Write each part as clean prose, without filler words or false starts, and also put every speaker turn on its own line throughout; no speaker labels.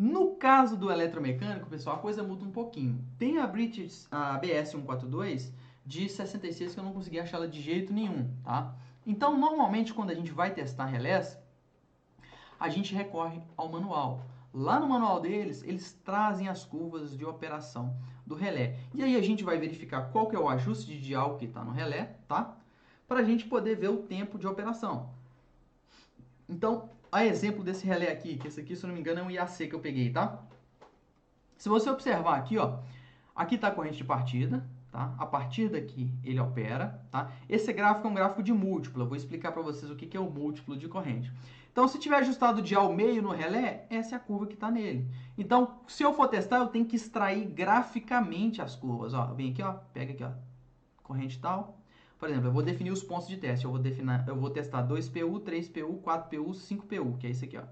No caso do eletromecânico, pessoal, a coisa muda um pouquinho. Tem a BS 142 de 66 que eu não consegui achar ela de jeito nenhum, tá? Então, normalmente, quando a gente vai testar relés, a gente recorre ao manual. Lá no manual deles, eles trazem as curvas de operação do relé. E aí a gente vai verificar qual que é o ajuste de dial que está no relé, tá? Para a gente poder ver o tempo de operação. Então, a exemplo desse relé aqui, que esse aqui, se eu não me engano, é um IAC que eu peguei, tá? Se você observar aqui, ó, aqui está a corrente de partida, tá? A partir daqui ele opera, tá? Esse gráfico é um gráfico de múltiplo. Eu vou explicar para vocês o que é o múltiplo de corrente. Então, se tiver ajustado de ao meio no relé, essa é a curva que está nele. Então, se eu for testar, eu tenho que extrair graficamente as curvas. Ó, vem aqui, ó, pega aqui, ó, corrente tal. Por exemplo, eu vou definir os pontos de teste. Eu vou testar 2PU, 3PU, 4PU, 5PU, que é esse aqui, ó.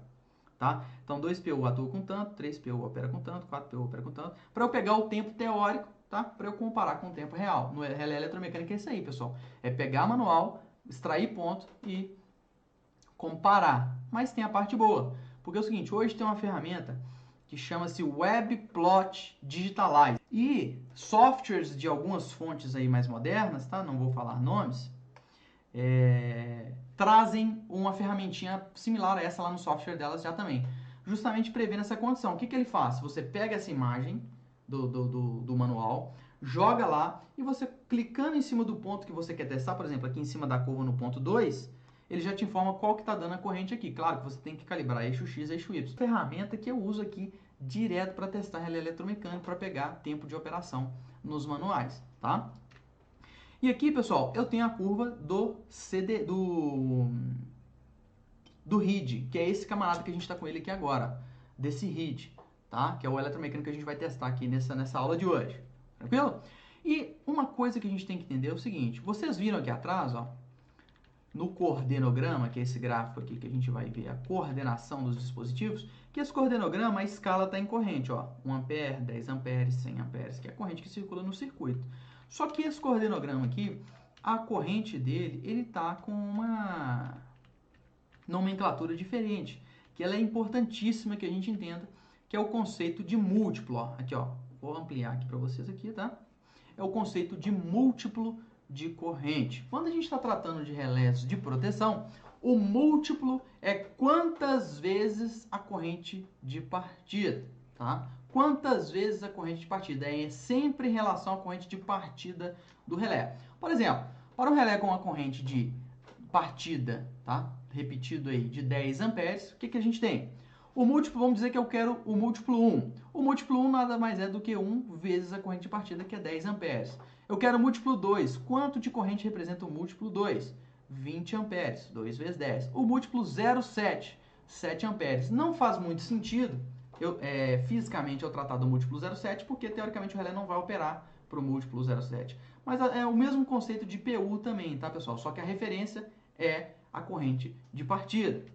Tá? Então, 2PU atua com tanto, 3PU opera com tanto, 4PU opera com tanto, para eu pegar o tempo teórico, tá? Para eu comparar com o tempo real. No relé eletromecânico é isso aí, pessoal. É pegar manual, extrair ponto e comparar. Mas tem a parte boa. Porque é o seguinte, hoje tem uma ferramenta que chama-se WebPlot Digitalize. E softwares de algumas fontes aí mais modernas, tá? Não vou falar nomes, trazem uma ferramentinha similar a essa lá no software delas já também. Justamente prevendo essa condição. O que ele faz? Você pega essa imagem do manual, joga lá e você clicando em cima do ponto que você quer testar, por exemplo, aqui em cima da curva no ponto 2, ele já te informa qual que está dando a corrente aqui. Claro que você tem que calibrar eixo X e eixo Y. Ferramenta que eu uso aqui direto para testar relé eletromecânico para pegar tempo de operação nos manuais, tá? E aqui, pessoal, eu tenho a curva do RID, que é esse camarada que a gente está com ele aqui agora, desse RID, tá? Que é o eletromecânico que a gente vai testar aqui nessa aula de hoje, tranquilo? E uma coisa que a gente tem que entender é o seguinte, vocês viram aqui atrás, ó, no coordenograma, que é esse gráfico aqui que a gente vai ver a coordenação dos dispositivos, que esse coordenograma, a escala está em corrente, ó, 1 ampere, 10 amperes, 100 amperes, que é a corrente que circula no circuito. Só que esse coordenograma aqui, a corrente dele, ele está com uma nomenclatura diferente, que ela é importantíssima que a gente entenda, que é o conceito de múltiplo, ó. Aqui, ó, vou ampliar aqui para vocês aqui, tá? É o conceito de múltiplo de corrente. Quando a gente está tratando de relés de proteção, o múltiplo é quantas vezes a corrente de partida, tá? Quantas vezes a corrente de partida é sempre em relação à corrente de partida do relé. Por exemplo, para um relé com a corrente de partida, tá? Repetido aí, de 10 amperes, o que a gente tem? O múltiplo, vamos dizer que eu quero o múltiplo 1. O múltiplo 1 nada mais é do que 1 vezes a corrente de partida, que é 10 amperes. Eu quero o múltiplo 2. Quanto de corrente representa o múltiplo 2? 20 amperes. 2 vezes 10. O múltiplo 0,7. 7 amperes. Não faz muito sentido fisicamente eu tratar do múltiplo 0,7, porque teoricamente o relé não vai operar para o múltiplo 0,7. Mas é o mesmo conceito de PU também, tá, pessoal? Só que a referência é a corrente de partida.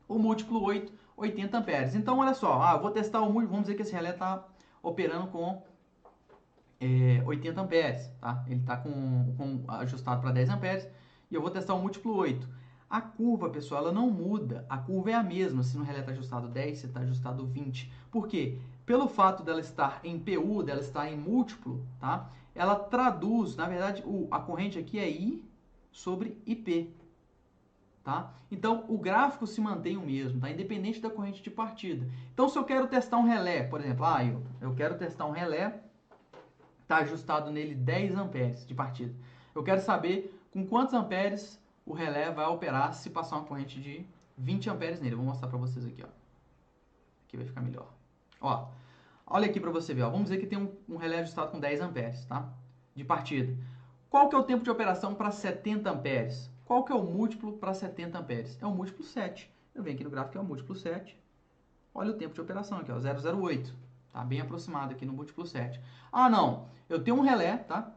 O múltiplo 8, 80 amperes. Então, olha só, eu vou testar o múltiplo, vamos dizer que esse relé está operando com 80 amperes, tá? Ele está ajustado para 10 amperes e eu vou testar o múltiplo 8. A curva, pessoal, ela não muda. A curva é a mesma se no relé está ajustado 10, se está ajustado 20. Por quê? Pelo fato dela estar em PU, dela estar em múltiplo, tá? Ela traduz, na verdade, a corrente aqui é I sobre IP. Tá? Então, o gráfico se mantém o mesmo, tá? Independente da corrente de partida. Então, se eu quero testar um relé, por exemplo, eu quero testar um relé, está ajustado nele 10 amperes de partida. Eu quero saber com quantos amperes o relé vai operar se passar uma corrente de 20 amperes nele. Eu vou mostrar para vocês aqui, ó. Aqui vai ficar melhor. Ó, olha aqui para você ver, ó. Vamos dizer que tem um relé ajustado com 10 amperes, tá? De partida. Qual que é o tempo de operação para 70 amperes? Qual que é o múltiplo para 70 amperes? É o múltiplo 7. Eu venho aqui no gráfico, que é o múltiplo 7. Olha o tempo de operação aqui, ó, 0,08. Tá bem aproximado aqui no múltiplo 7. Não. Eu tenho um relé, tá?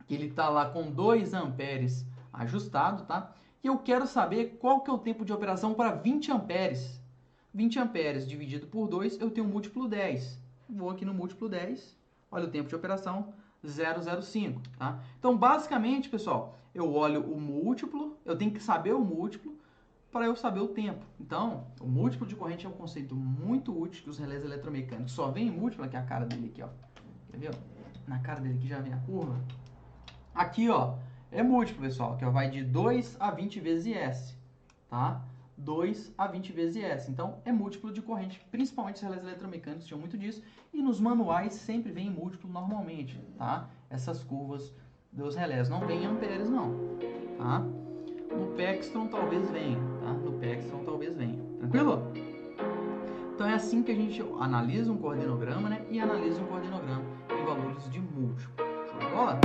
Que ele tá lá com 2 amperes ajustado, tá? E eu quero saber qual que é o tempo de operação para 20 amperes. 20 amperes dividido por 2, eu tenho um múltiplo 10. Vou aqui no múltiplo 10. Olha o tempo de operação, 0,05, tá? Então, basicamente, pessoal, eu olho o múltiplo, eu tenho que saber o múltiplo, para eu saber o tempo. Então, o múltiplo de corrente é um conceito muito útil que os relés eletromecânicos só vêm em múltiplo, aqui é a cara dele aqui, ó. Quer ver, ó? Na cara dele aqui já vem a curva. Aqui, ó, é múltiplo, pessoal, que ó, vai de 2 a 20 vezes IS, tá? 2 a 20 vezes IS. Então, é múltiplo de corrente. Principalmente os relés eletromecânicos tinham muito disso. E nos manuais sempre vem em múltiplo normalmente, tá? Essas curvas dos relés. Não vem em amperes, não, tá? No Pextron talvez venha, tá? No Pextron talvez venha. Tranquilo? Então é assim que a gente analisa um coordenograma, né? E analisa um coordenograma em valores de múltiplo. Show de bola?